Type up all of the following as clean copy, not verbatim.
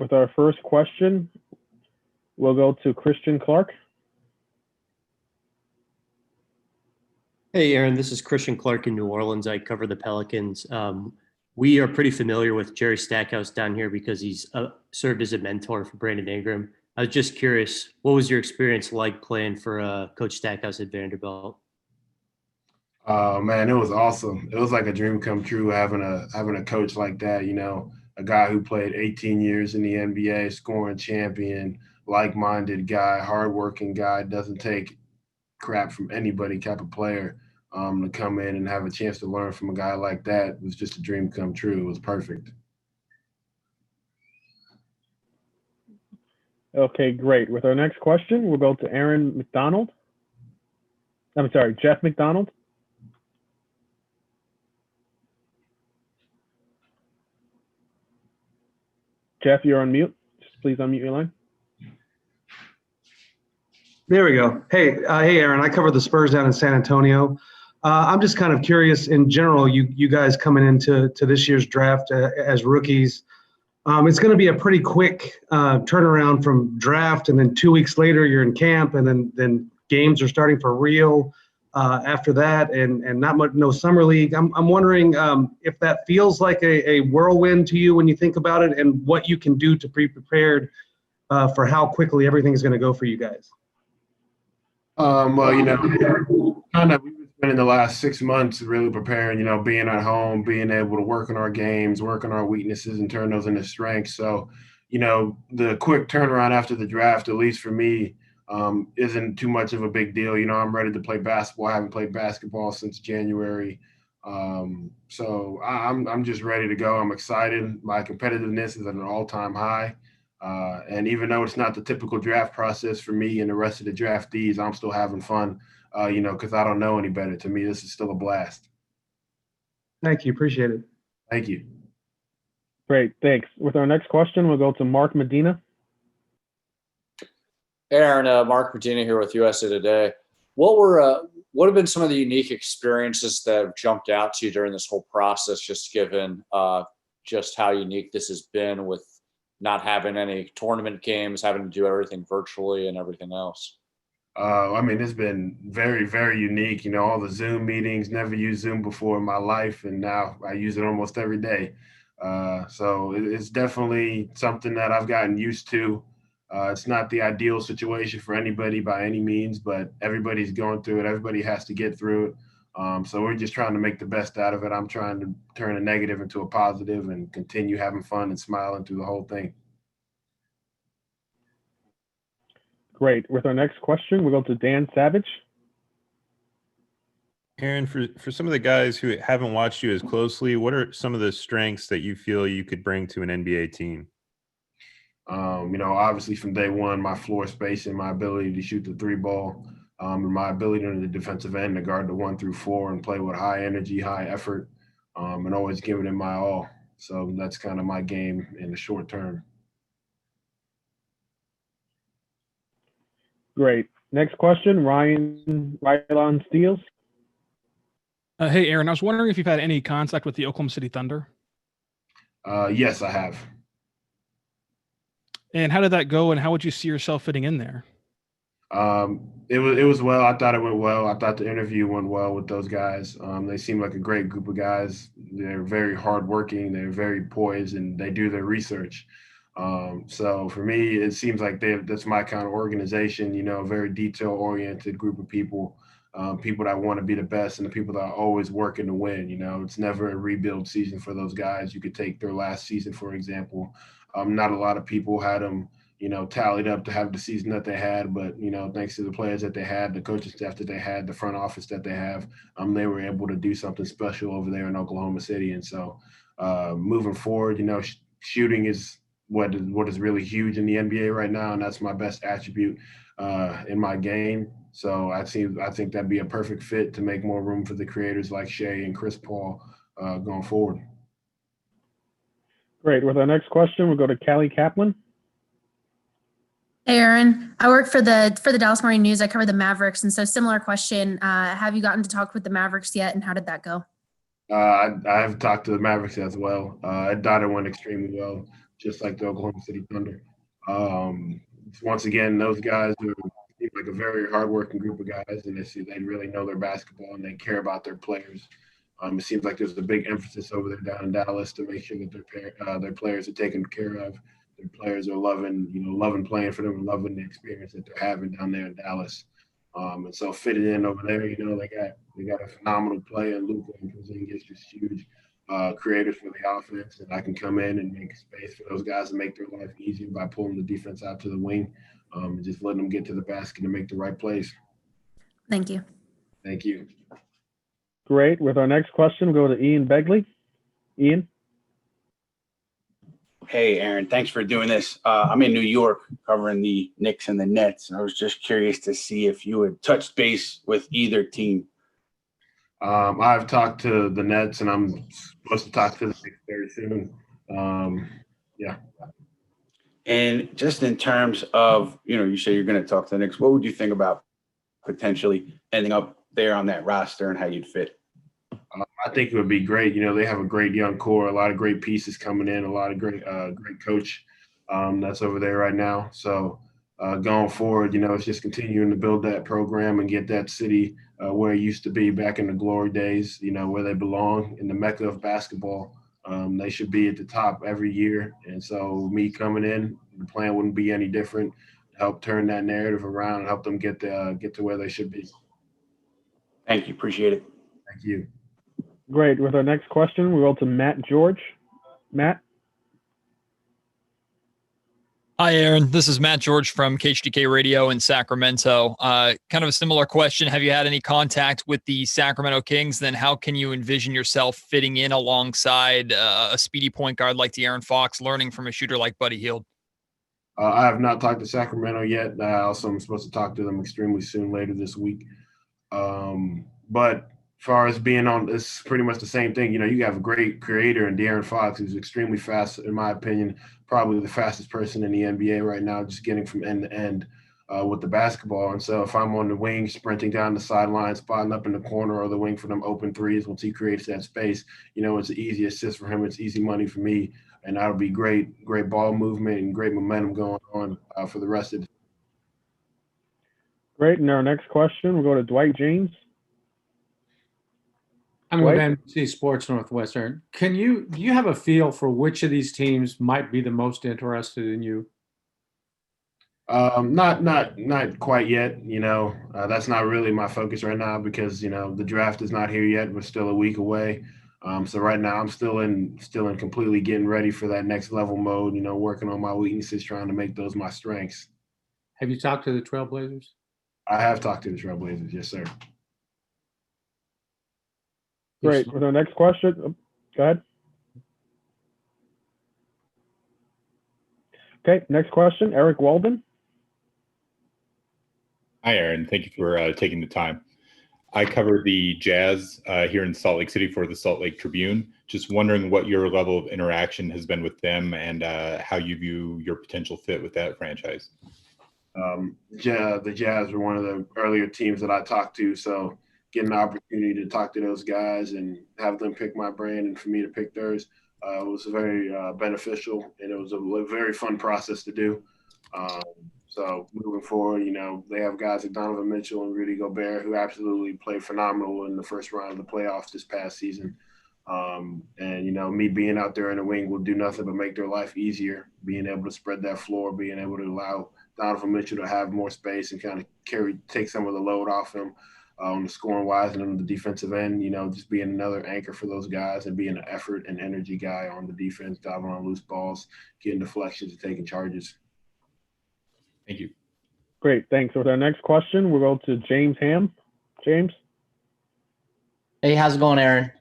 With our first question, we'll go to Christian Clark. Hey, Aaron, this is Christian Clark in New Orleans. I cover the Pelicans. We are pretty familiar with Jerry Stackhouse down here because he's served as a mentor for Brandon Ingram. I was just curious, what was your experience like playing for Coach Stackhouse at Vanderbilt? Oh man, it was awesome. It was like a dream come true having a coach like that. A guy who played 18 years in the NBA, scoring champion, like-minded guy, hardworking guy, doesn't take crap from anybody type of player. To come in and have a chance to learn from a guy like that was just a dream come true. It was perfect. Okay, great. With our next question, we'll go to Jeff McDonald. Jeff, you're on mute. Just please unmute your line. There we go. Hey, Aaron. I cover the Spurs down in San Antonio. I'm just kind of curious in general. You guys coming into this year's draft as rookies. It's going to be a pretty quick turnaround from draft, and then 2 weeks later you're in camp, and then games are starting for real after that, and no summer league. I'm wondering if that feels like a whirlwind to you when you think about it, and what you can do to be prepared for how quickly everything is going to go for you guys. Well, we've been spending the last 6 months really preparing, being at home, being able to work on our games, work on our weaknesses and turn those into strengths. So, the quick turnaround after the draft, at least for me, isn't too much of a big deal. I'm ready to play basketball. I haven't played basketball since January. So I'm just ready to go. I'm excited. My competitiveness is at an all-time high. And even though it's not the typical draft process for me and the rest of the draftees, I'm still having fun, because I don't know any better. To me, this is still a blast. Thank you. Appreciate it. Thank you. Great, thanks. With our next question, we'll go to Mark Medina. Aaron, Mark Medina here with USA Today. What have been some of the unique experiences that have jumped out to you during this whole process, just given just how unique this has been with not having any tournament games, having to do everything virtually and everything else? It's been very, very unique. All the Zoom meetings, never used Zoom before in my life, and now I use it almost every day. So it's definitely something that I've gotten used to. It's not the ideal situation for anybody by any means, but everybody's going through it. Everybody has to get through it. So we're just trying to make the best out of it. I'm trying to turn a negative into a positive and continue having fun and smiling through the whole thing. Great. With our next question, we'll go to Dan Savage. Aaron, for some of the guys who haven't watched you as closely, what are some of the strengths that you feel you could bring to an NBA team? Obviously from day one, my floor space and my ability to shoot the three ball, and my ability on the defensive end to guard the 1 through 4 and play with high energy, high effort, and always giving it my all. So that's kind of my game in the short term. Great. Next question, Rylon Steele. Hey, Aaron, I was wondering if you've had any contact with the Oklahoma City Thunder. Yes, I have. And how did that go, and how would you see yourself fitting in there? It was well. I thought it went well. I thought the interview went well with those guys. They seem like a great group of guys. They're very hardworking. They're very poised, and they do their research. So for me, it seems like that's my kind of organization, a very detail-oriented group of people, people that want to be the best and the people that are always working to win. It's never a rebuild season for those guys. You could take their last season, for example. Not a lot of people had them, tallied up to have the season that they had, but, thanks to the players that they had, the coaching staff that they had, the front office that they have, they were able to do something special over there in Oklahoma City. And so moving forward, shooting is what is really huge in the NBA right now, and that's my best attribute in my game. So I think that'd be a perfect fit to make more room for the creators like Shea and Chris Paul going forward. Great. With our next question, we'll go to Callie Kaplan. Hey, Aaron. I work for the Dallas Morning News. I cover the Mavericks, and so similar question. Have you gotten to talk with the Mavericks yet, and how did that go? I've talked to the Mavericks as well. I thought it went extremely well. just like the Oklahoma City Thunder. Once again, those guys are like a very hardworking group of guys, and they really know their basketball and they care about their players. It seems like there's a big emphasis over there down in Dallas to make sure that their players are taken care of. Their players are loving playing for them and loving the experience that they're having down there in Dallas. And so fitting in over there, they got a phenomenal player, and Luka and Porzingis, just huge creators for the offense, and I can come in and make space for those guys and make their life easier by pulling the defense out to the wing, and just letting them get to the basket and make the right plays. Thank you. Thank you. Great. With our next question, we'll go to Ian Begley. Ian? Hey, Aaron, thanks for doing this. I'm in New York covering the Knicks and the Nets, and I was just curious to see if you had touched base with either team. I've talked to the Nets, and I'm supposed to talk to the Knicks very soon. Yeah. And just in terms of, you say you're going to talk to the Knicks, what would you think about potentially ending up there on that roster and how you'd fit? I think it would be great. They have a great young core, a lot of great pieces coming in, a lot of great coach that's over there right now. So going forward, it's just continuing to build that program and get that city where it used to be back in the glory days, where they belong in the mecca of basketball. They should be at the top every year. And so me coming in, the plan wouldn't be any different. Help turn that narrative around and help them get to where they should be. Thank you. Appreciate it. Thank you. Great. With our next question, we go to Matt George. Matt? Hi, Aaron. This is Matt George from KHDK Radio in Sacramento. Kind of a similar question. Have you had any contact with the Sacramento Kings? Then how can you envision yourself fitting in alongside a speedy point guard like De'Aaron Fox, learning from a shooter like Buddy Hield? I have not talked to Sacramento yet. Also, I'm supposed to talk to them extremely soon, later this week. But as far as being on, it's pretty much the same thing. You have a great creator in De'Aaron Fox, who's extremely fast, in my opinion, probably the fastest person in the NBA right now, just getting from end to end with the basketball. And so if I'm on the wing, sprinting down the sideline, spotting up in the corner or the wing for them open threes, once he creates that space, it's an easy assist for him. It's easy money for me. And that'll be great ball movement and great momentum going on for the rest of the. Great. And our next question, we'll go to Dwight James. I'm with NBC Sports Northwestern. Do you have a feel for which of these teams might be the most interested in you? Not quite yet. That's not really my focus right now because the draft is not here yet. We're still a week away. So right now I'm still in completely getting ready for that next level mode. Working on my weaknesses, trying to make those my strengths. Have you talked to the Trailblazers? I have talked to the Trailblazers. Yes, sir. Great. With our next question, go ahead. Okay, next question, Eric Walden. Hi, Aaron. Thank you for taking the time. I cover the Jazz here in Salt Lake City for the Salt Lake Tribune. Just wondering what your level of interaction has been with them and how you view your potential fit with that franchise. The Jazz were one of the earlier teams that I talked to, so getting the opportunity to talk to those guys and have them pick my brain and for me to pick theirs was very beneficial, and it was a very fun process to do. So moving forward, they have guys like Donovan Mitchell and Rudy Gobert who absolutely played phenomenal in the first round of the playoffs this past season. And me being out there in the wing will do nothing but make their life easier, being able to spread that floor, being able to allow Donovan Mitchell to have more space and kind of take some of the load off him. On the scoring wise and on the defensive end, just being another anchor for those guys and being an effort and energy guy on the defense, diving on loose balls, getting deflections and taking charges. Thank you. Great, thanks. With our next question, we'll go to James Ham. James? Hey, how's it going, Aaron?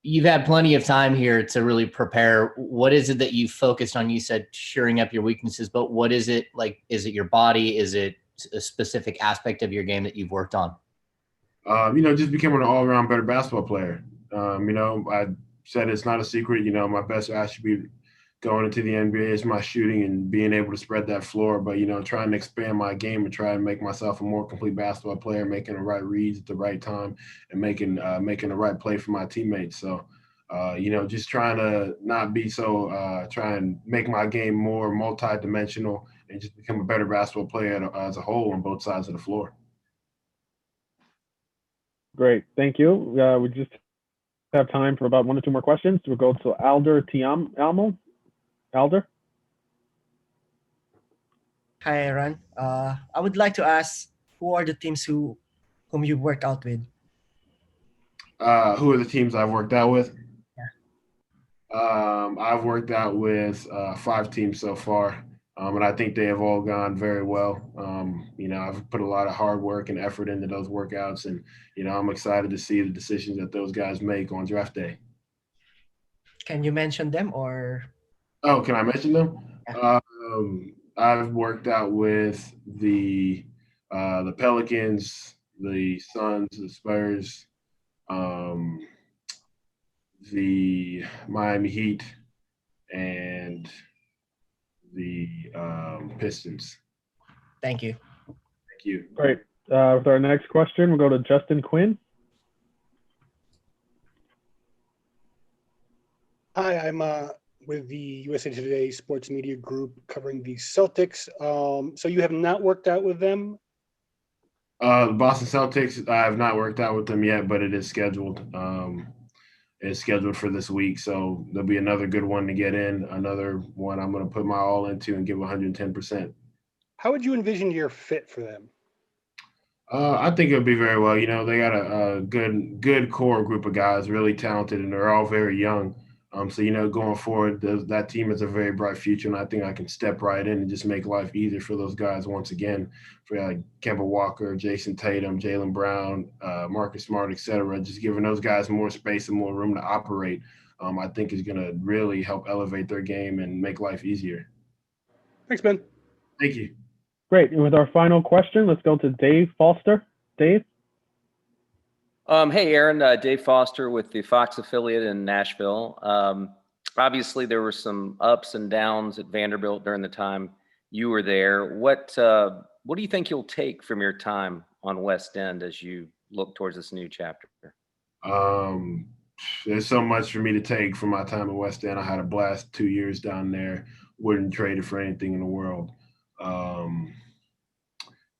You've had plenty of time here to really prepare. What is it that you focused on? You said shoring up your weaknesses, but what is it like? Is it your body? Is it a specific aspect of your game that you've worked on? Just becoming an all-around better basketball player. I said it's not a secret. My best attribute going into the NBA is my shooting and being able to spread that floor. But, trying to expand my game and try and make myself a more complete basketball player, making the right reads at the right time and making the right play for my teammates. So Just trying to not be so try and make my game more multi-dimensional and just become a better basketball player as a whole on both sides of the floor. Great. Thank you. We just have time for about 1 or 2 more questions. We'll go to Alder Tiamo. Alder? Hi, Aaron. I would like to ask, who are the teams whom you work out with? Who are the teams I've worked out with? Yeah. I've worked out with 5 teams so far, and I think they have all gone very well. I've put a lot of hard work and effort into those workouts, and I'm excited to see the decisions that those guys make on draft day. Can you mention them or? Oh, can I mention them? Yeah. I've worked out with the Pelicans, the Suns, the Spurs, the Miami Heat, and the Pistons. Thank you. Thank you. Great. With our next question, we'll go to Justin Quinn. Hi, I'm with the USA Today Sports Media Group covering the Celtics. So you have not worked out with them? The Boston Celtics, I have not worked out with them yet, but it is scheduled. It's scheduled for this week, so there'll be another good one to get in, another one I'm going to put my all into and give 110%. How would you envision your fit for them? I think it'll be very well. They got a good core group of guys, really talented, and they're all very young. So going forward, that team has a very bright future, and I think I can step right in and just make life easier for those guys once again. For like Kemba Walker, Jason Tatum, Jaylen Brown, Marcus Smart, etc. Just giving those guys more space and more room to operate, I think is going to really help elevate their game and make life easier. Thanks, Ben. Thank you. Great. And with our final question, let's go to Dave Foster. Dave? Hey, Aaron, Dave Foster with the Fox affiliate in Nashville. Obviously, there were some ups and downs at Vanderbilt during the time you were there. What do you think you'll take from your time on West End as you look towards this new chapter? There's so much for me to take from my time at West End. I had a blast 2 years down there. Wouldn't trade it for anything in the world.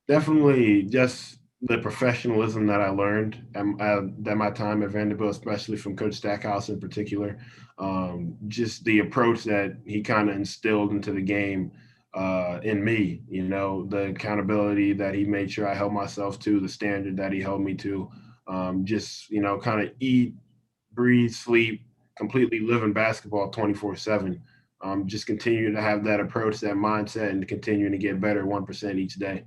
Definitely just the professionalism that I learned at my time at Vanderbilt, especially from Coach Stackhouse in particular. Just the approach that he kind of instilled into the game in me, the accountability that he made sure I held myself to, the standard that he held me to, kind of eat, breathe, sleep, completely live in basketball 24/7. Just continue to have that approach, that mindset, and continuing to get better 1% each day.